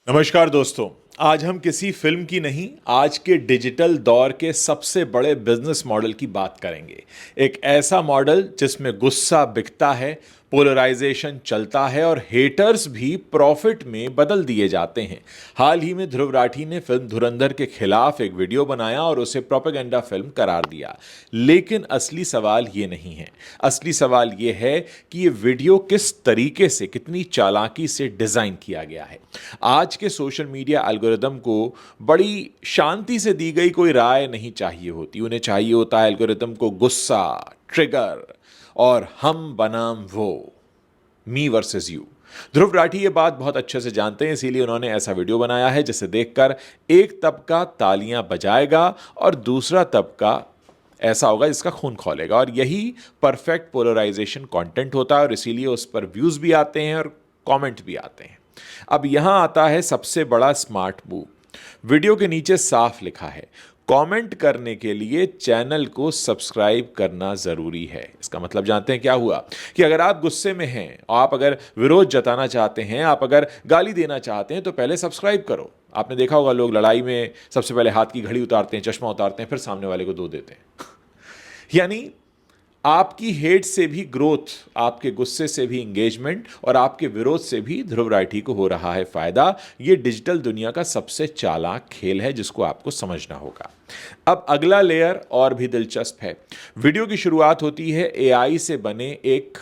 नमस्कार दोस्तों। आज हम किसी फिल्म की नहीं, आज के डिजिटल दौर के सबसे बड़े बिजनेस मॉडल की बात करेंगे। एक ऐसा मॉडल जिसमें गुस्सा बिकता है, पोलराइजेशन चलता है और हेटर्स भी प्रॉफिट में बदल दिए जाते हैं। हाल ही में ध्रुव राठी ने फिल्म धुरंधर के खिलाफ एक वीडियो बनाया और उसे प्रोपेगेंडा फिल्म करार दिया। लेकिन असली सवाल ये नहीं है। असली सवाल ये है कि ये वीडियो किस तरीके से, कितनी चालाकी से डिजाइन किया गया है। आज के सोशल मीडिया एल्गोरिदम को बड़ी शांति से दी गई कोई राय नहीं चाहिए होती। उन्हें चाहिए होता है एल्गोरिदम को गुस्सा, ट्रिगर और हम बनाम वो, मी वर्सेस यू। ध्रुव राठी ये बात बहुत अच्छे से जानते हैं, इसीलिए उन्होंने ऐसा वीडियो बनाया है जिसे देखकर एक तबका तालियां बजाएगा और दूसरा तबका ऐसा होगा जिसका खून खौलेगा। और यही परफेक्ट पोलराइजेशन कंटेंट होता है और इसीलिए उस पर व्यूज भी आते हैं और कमेंट भी आते हैं। अब यहां आता है सबसे बड़ा स्मार्ट मूव। वीडियो के नीचे साफ लिखा है, कमेंट करने के लिए चैनल को सब्सक्राइब करना जरूरी है। इसका मतलब जानते हैं क्या हुआ? कि अगर आप गुस्से में हैं, आप अगर विरोध जताना चाहते हैं, आप अगर गाली देना चाहते हैं, तो पहले सब्सक्राइब करो। आपने देखा होगा लोग लड़ाई में सबसे पहले हाथ की घड़ी उतारते हैं, चश्मा उतारते हैं, फिर सामने वाले को दो देते हैं। यानी आपकी हेट से भी ग्रोथ, आपके गुस्से से भी इंगेजमेंट और आपके विरोध से भी ध्रुव राठी को हो रहा है फायदा। ये डिजिटल दुनिया का सबसे चालाक खेल है जिसको आपको समझना होगा। अब अगला लेयर और भी दिलचस्प है। वीडियो की शुरुआत होती है एआई से बने एक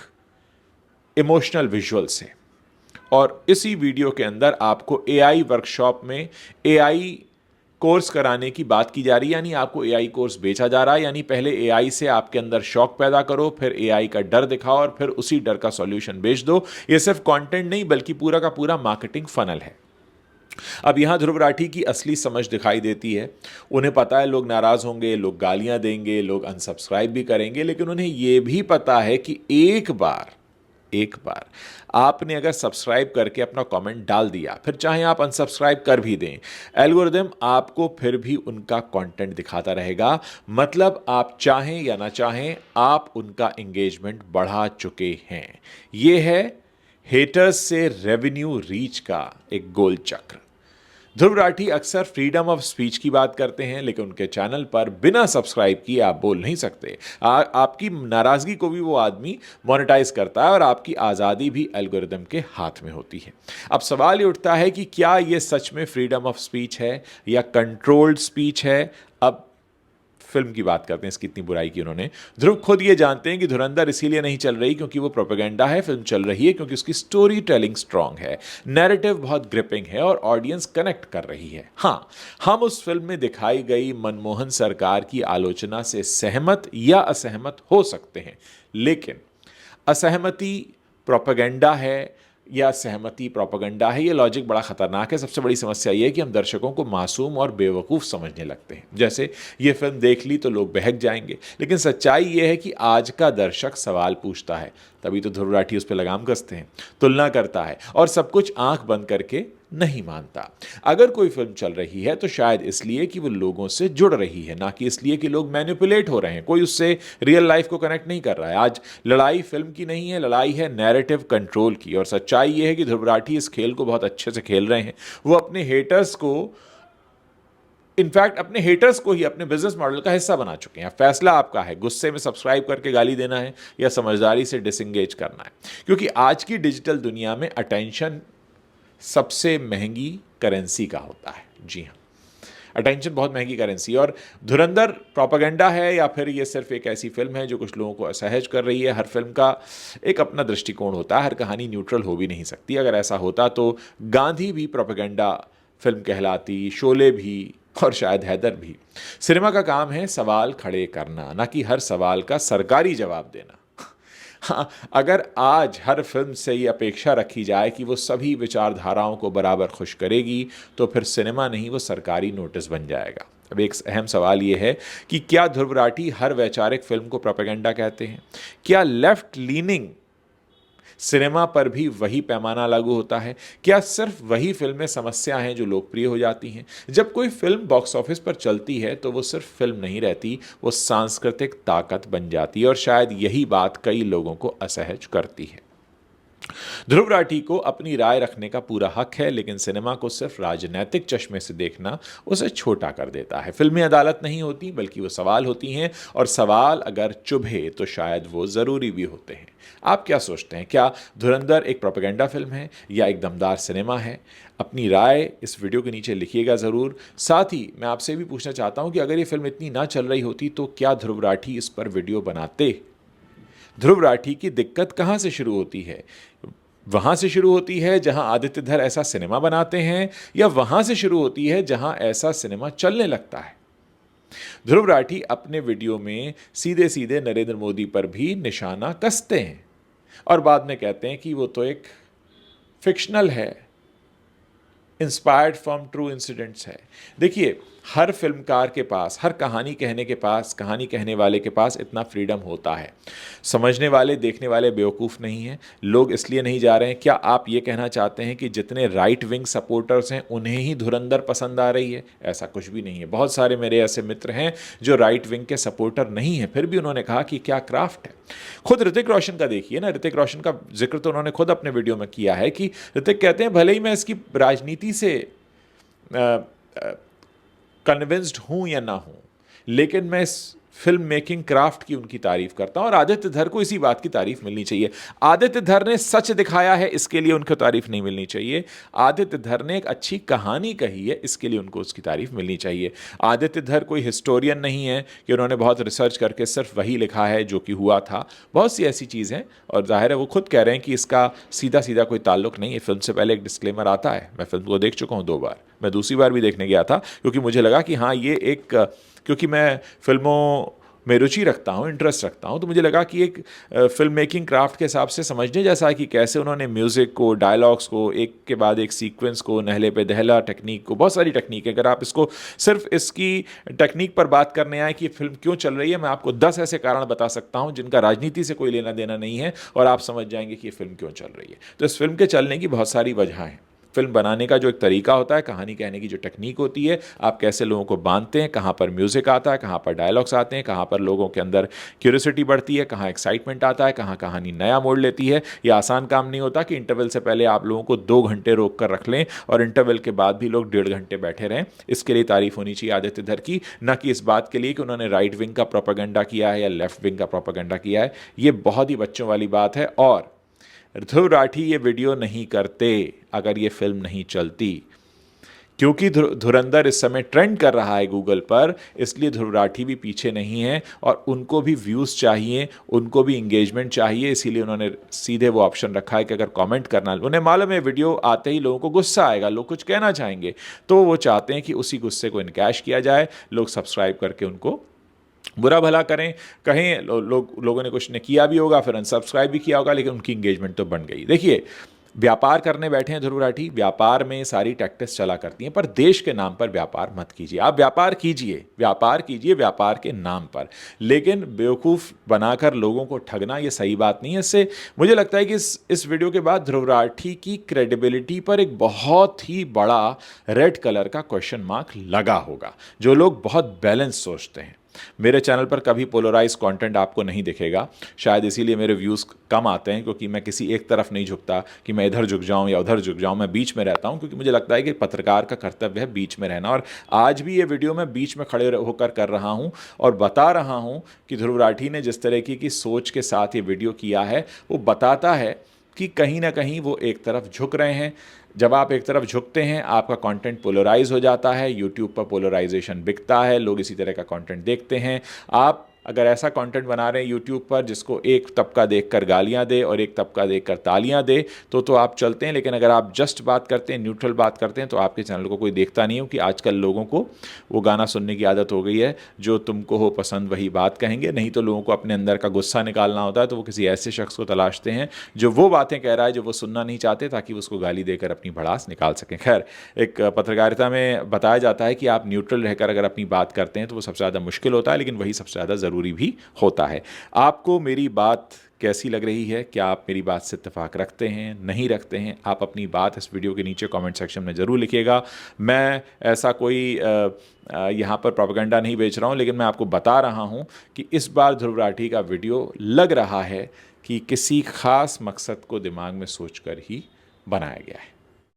इमोशनल विजुअल से और इसी वीडियो के अंदर आपको एआई वर्कशॉप में एआई कोर्स कराने की बात की जा रही है। यानी आपको एआई कोर्स बेचा जा रहा है। यानी पहले एआई से आपके अंदर शौक पैदा करो, फिर एआई का डर दिखाओ और फिर उसी डर का सॉल्यूशन बेच दो। ये सिर्फ कंटेंट नहीं बल्कि पूरा का पूरा मार्केटिंग फनल है। अब यहां ध्रुव राठी की असली समझ दिखाई देती है। उन्हें पता है लोग नाराज होंगे, लोग गालियां देंगे, लोग अनसब्सक्राइब भी करेंगे, लेकिन उन्हें यह भी पता है कि एक बार आपने अगर सब्सक्राइब करके अपना कमेंट डाल दिया, फिर चाहे आप अनसब्सक्राइब कर भी दें, एल्गोरिदम आपको फिर भी उनका कंटेंट दिखाता रहेगा। मतलब आप चाहें या ना चाहें, आप उनका एंगेजमेंट बढ़ा चुके हैं। यह है हेटर्स से रेवेन्यू रीच का एक गोल चक्र। ध्रुव राठी अक्सर फ्रीडम ऑफ स्पीच की बात करते हैं, लेकिन उनके चैनल पर बिना सब्सक्राइब किए आप बोल नहीं सकते। आपकी नाराजगी को भी वो आदमी मोनेटाइज करता है और आपकी आज़ादी भी एल्गोरिदम के हाथ में होती है। अब सवाल ये उठता है कि क्या ये सच में फ्रीडम ऑफ स्पीच है या कंट्रोल्ड स्पीच है? अब फिल्म की बात करते हैं, इसकी इतनी बुराई की उन्होंने। ध्रुव खुद ये जानते हैं कि धुरंधर इसीलिए नहीं चल रही क्योंकि वो प्रोपेगेंडा है। फिल्म चल रही है क्योंकि उसकी स्टोरी टेलिंग स्ट्रांग है, नैरेटिव बहुत ग्रिपिंग है और ऑडियंस कनेक्ट कर रही है। हाँ, हम उस फिल्म में दिखाई गई मनमोहन सरकार की आलोचना से सहमत या असहमत हो सकते हैं, लेकिन असहमति प्रोपेगेंडा है या सहमति प्रोपेगेंडा है, ये लॉजिक बड़ा खतरनाक है। सबसे बड़ी समस्या ये है कि हम दर्शकों को मासूम और बेवकूफ़ समझने लगते हैं। जैसे ये फिल्म देख ली तो लोग बहक जाएंगे, लेकिन सच्चाई ये है कि आज का दर्शक सवाल पूछता है, तभी तो ध्रुव राठी उस पर लगाम कसते हैं, तुलना करता है और सब कुछ आंख बंद करके नहीं मानता। अगर कोई फिल्म चल रही है तो शायद इसलिए कि वो लोगों से जुड़ रही है, ना कि इसलिए कि लोग मैनिपुलेट हो रहे हैं। कोई उससे रियल लाइफ को कनेक्ट नहीं कर रहा है। आज लड़ाई फिल्म की नहीं है, लड़ाई है नैरेटिव कंट्रोल की। और सच्चाई ये है कि ध्रुव राठी इस खेल को बहुत अच्छे से खेल रहे हैं। वो अपने हेटर्स को, इनफैक्ट अपने हेटर्स को ही अपने बिजनेस मॉडल का हिस्सा बना चुके हैं। फैसला आपका है, गुस्से में सब्सक्राइब करके गाली देना है या समझदारी से डिसएंगेज करना है। क्योंकि आज की डिजिटल दुनिया में अटेंशन सबसे महंगी करेंसी का होता है। जी हाँ, अटेंशन बहुत महंगी करेंसी। और धुरंधर प्रोपेगेंडा है या फिर ये सिर्फ एक ऐसी फिल्म है जो कुछ लोगों को असहज कर रही है? हर फिल्म का एक अपना दृष्टिकोण होता है, हर कहानी न्यूट्रल हो भी नहीं सकती। अगर ऐसा होता तो गांधी भी प्रोपेगेंडा फिल्म कहलाती, शोले भी और शायद हैदर भी। सिनेमा का काम है सवाल खड़े करना, ना कि हर सवाल का सरकारी जवाब देना। हाँ, अगर आज हर फिल्म से ये अपेक्षा रखी जाए कि वो सभी विचारधाराओं को बराबर खुश करेगी, तो फिर सिनेमा नहीं, वो सरकारी नोटिस बन जाएगा। अब एक अहम सवाल ये है कि क्या ध्रुव राठी हर वैचारिक फिल्म को प्रोपेगेंडा कहते हैं? क्या लेफ्ट लीनिंग सिनेमा पर भी वही पैमाना लागू होता है? क्या सिर्फ वही फिल्में समस्या हैं जो लोकप्रिय हो जाती हैं? जब कोई फिल्म बॉक्स ऑफिस पर चलती है तो वो सिर्फ फिल्म नहीं रहती, वो सांस्कृतिक ताकत बन जाती है और शायद यही बात कई लोगों को असहज करती है। ध्रुव राठी को अपनी राय रखने का पूरा हक है, लेकिन सिनेमा को सिर्फ राजनीतिक चश्मे से देखना उसे छोटा कर देता है। फिल्में अदालत नहीं होती, बल्कि वो सवाल होती हैं, और सवाल अगर चुभे तो शायद वो ज़रूरी भी होते हैं। आप क्या सोचते हैं? क्या धुरंधर एक प्रोपेगेंडा फिल्म है या एक दमदार सिनेमा है? अपनी राय इस वीडियो के नीचे लिखिएगा ज़रूर। साथ ही मैं आपसे भी पूछना चाहता हूं कि अगर ये फिल्म इतनी ना चल रही होती तो क्या ध्रुव राठी इस पर वीडियो बनाते? ध्रुव राठी की दिक्कत कहाँ से शुरू होती है? वहाँ से शुरू होती है जहाँ आदित्य धर ऐसा सिनेमा बनाते हैं, या वहाँ से शुरू होती है जहाँ ऐसा सिनेमा चलने लगता है? ध्रुव राठी अपने वीडियो में सीधे सीधे नरेंद्र मोदी पर भी निशाना कसते हैं और बाद में कहते हैं कि वो तो एक फिक्शनल है, इंस्पायर्ड फ्रॉम ट्रू इंसिडेंट्स है। देखिए, हर फिल्मकार के पास, हर कहानी कहने के पास, कहानी कहने वाले के पास इतना फ्रीडम होता है। समझने वाले, देखने वाले बेवकूफ़ नहीं हैं। लोग इसलिए नहीं जा रहे हैं। क्या आप ये कहना चाहते हैं कि जितने राइट विंग सपोर्टर्स हैं उन्हें ही धुरंधर पसंद आ रही है? ऐसा कुछ भी नहीं है। बहुत सारे मेरे ऐसे मित्र हैं जो राइट विंग के सपोर्टर नहीं हैं, फिर भी उन्होंने कहा कि क्या क्राफ्ट है। खुद ऋतिक रोशन का देखिए ना, ऋतिक रोशन का जिक्र तो उन्होंने खुद अपने वीडियो में किया है कि ऋतिक कहते हैं भले ही मैं इसकी राजनीति से कन्विंस्ड हूं या ना हूं, लेकिन मैं इस फिल्म मेकिंग क्राफ्ट की उनकी तारीफ करता हूं, और आदित्य धर को इसी बात की तारीफ मिलनी चाहिए। आदित्य धर ने सच दिखाया है, इसके लिए उनको तारीफ नहीं मिलनी चाहिए। आदित्य धर ने एक अच्छी कहानी कही है, इसके लिए उनको उसकी तारीफ मिलनी चाहिए। आदित्य धर कोई हिस्टोरियन नहीं है कि उन्होंने बहुत रिसर्च करके सिर्फ वही लिखा है जो कि हुआ था। बहुत सी ऐसी चीज़ हैं, और जाहिर है वो खुद कह रहे हैं कि इसका सीधा सीधा कोई ताल्लुक नहीं है। फिल्म से पहले एक डिस्क्लेमर आता है। मैं फिल्म को देख चुका हूँ 2 बार, मैं दूसरी बार भी देखने गया था क्योंकि मुझे लगा कि हाँ, ये एक, क्योंकि मैं फिल्मों में रुचि रखता हूँ, इंटरेस्ट रखता हूँ, तो मुझे लगा कि एक फिल्म मेकिंग क्राफ्ट के हिसाब से समझने जैसा है कि कैसे उन्होंने म्यूज़िक को, डायलॉग्स को, एक के बाद एक सीक्वेंस को, नहले पे दहला टेक्निक को, बहुत सारी टेक्निक है। अगर आप इसको सिर्फ इसकी टेक्निक पर बात करने आए कि फिल्म क्यों चल रही है, मैं आपको 10 ऐसे कारण बता सकता हूँ जिनका राजनीति से कोई लेना देना नहीं है, और आप समझ जाएंगे कि ये फिल्म क्यों चल रही है। तो इस फिल्म के चलने की बहुत सारी वजह हैं। फिल्म बनाने का जो एक तरीका होता है, कहानी कहने की जो टेक्निक होती है, आप कैसे लोगों को बांधते हैं, कहाँ पर म्यूज़िक आता है, कहाँ पर डायलॉग्स आते हैं, कहाँ पर लोगों के अंदर क्यूरियोसिटी बढ़ती है, कहाँ एक्साइटमेंट आता है, कहाँ कहानी नया मोड़ लेती है। ये आसान काम नहीं होता कि इंटरवल से पहले आप लोगों को 2 घंटे रोक कर रख लें और इंटरवल के बाद भी लोग 1.5 घंटे बैठे रहें। इसके लिए तारीफ होनी चाहिए आदित्य धर की, न कि इस बात के लिए कि उन्होंने राइट विंग का प्रोपेगेंडा किया है या लेफ्ट विंग का प्रोपेगेंडा किया है। ये बहुत ही बच्चों वाली बात है, और ध्रुव राठी ये वीडियो नहीं करते अगर ये फिल्म नहीं चलती। क्योंकि धुरंधर इस समय ट्रेंड कर रहा है गूगल पर, इसलिए ध्रुव राठी भी पीछे नहीं है, और उनको भी व्यूज़ चाहिए, उनको भी इंगेजमेंट चाहिए। इसीलिए उन्होंने सीधे वो ऑप्शन रखा है कि अगर कमेंट करना, उन्हें मालूम है वीडियो आते ही लोगों को गुस्सा आएगा, लोग कुछ कहना चाहेंगे, तो वो चाहते हैं कि उसी गुस्से को इनकैश किया जाए, लोग सब्सक्राइब करके उनको बुरा भला करें, कहें लोगों ने कुछ ने किया भी होगा, फिर अनसब्सक्राइब भी किया होगा, लेकिन उनकी इंगेजमेंट तो बन गई। देखिए, व्यापार करने बैठे हैं ध्रुव राठी, व्यापार में सारी टैक्टिक्स चला करती हैं, पर देश के नाम पर व्यापार मत कीजिए। आप व्यापार कीजिए, व्यापार कीजिए व्यापार के नाम पर, लेकिन बेवकूफ़ बनाकर लोगों को ठगना ये सही बात नहीं है। इससे मुझे लगता है कि इस वीडियो के बाद ध्रुव राठी की क्रेडिबिलिटी पर एक बहुत ही बड़ा रेड कलर का क्वेश्चन मार्क लगा होगा। जो लोग बहुत बैलेंस सोचते हैं, मेरे चैनल पर कभी पोलराइज कंटेंट आपको नहीं दिखेगा, शायद इसीलिए मेरे व्यूज़ कम आते हैं, क्योंकि मैं किसी एक तरफ नहीं झुकता कि मैं इधर झुक जाऊं या उधर झुक जाऊं। मैं बीच में रहता हूं, क्योंकि मुझे लगता है कि पत्रकार का कर्तव्य है बीच में रहना, और आज भी ये वीडियो मैं बीच में खड़े होकर कर रहा हूं और बता रहा हूं कि ध्रुव राठी ने जिस तरीके की सोच के साथ ये वीडियो किया है, वो बताता है कि कहीं ना कहीं वो एक तरफ झुक रहे हैं। जब आप एक तरफ झुकते हैं, आपका कंटेंट पोलराइज हो जाता है, यूट्यूब पर पोलराइजेशन बिकता है, लोग इसी तरह का कंटेंट देखते हैं। आप अगर ऐसा कंटेंट बना रहे हैं यूट्यूब पर जिसको एक तबका देखकर गालियां दे और एक तबका देखकर तालियां दे, तो आप चलते हैं। लेकिन अगर आप जस्ट बात करते हैं, न्यूट्रल बात करते हैं, तो आपके चैनल को कोई देखता नहीं है, क्योंकि आजकल लोगों को वो गाना सुनने की आदत हो गई है, जो तुमको हो पसंद वही बात कहेंगे। नहीं तो लोगों को अपने अंदर का गुस्सा निकालना होता है, तो वो किसी ऐसे शख्स को तलाशते हैं जो वो बातें कह रहा है जो वो सुनना नहीं चाहते, ताकि उसको गाली देकर अपनी भड़ास निकाल सकें। खैर, एक पत्रकारिता में बताया जाता है कि आप न्यूट्रल रहकर अगर अपनी बात करते हैं तो वो सबसे ज़्यादा मुश्किल होता है, लेकिन वही सबसे ज़्यादा ज़रूरी भी होता है। आपको मेरी बात कैसी लग रही है? क्या आप मेरी बात से इत्तेफाक रखते हैं, नहीं रखते हैं? आप अपनी बात इस वीडियो के नीचे कमेंट सेक्शन में ज़रूर लिखिएगा। मैं ऐसा कोई यहाँ पर प्रोपेगेंडा नहीं बेच रहा हूँ, लेकिन मैं आपको बता रहा हूँ कि इस बार ध्रुव राठी का वीडियो लग रहा है कि किसी खास मकसद को दिमाग में सोचकर ही बनाया गया है।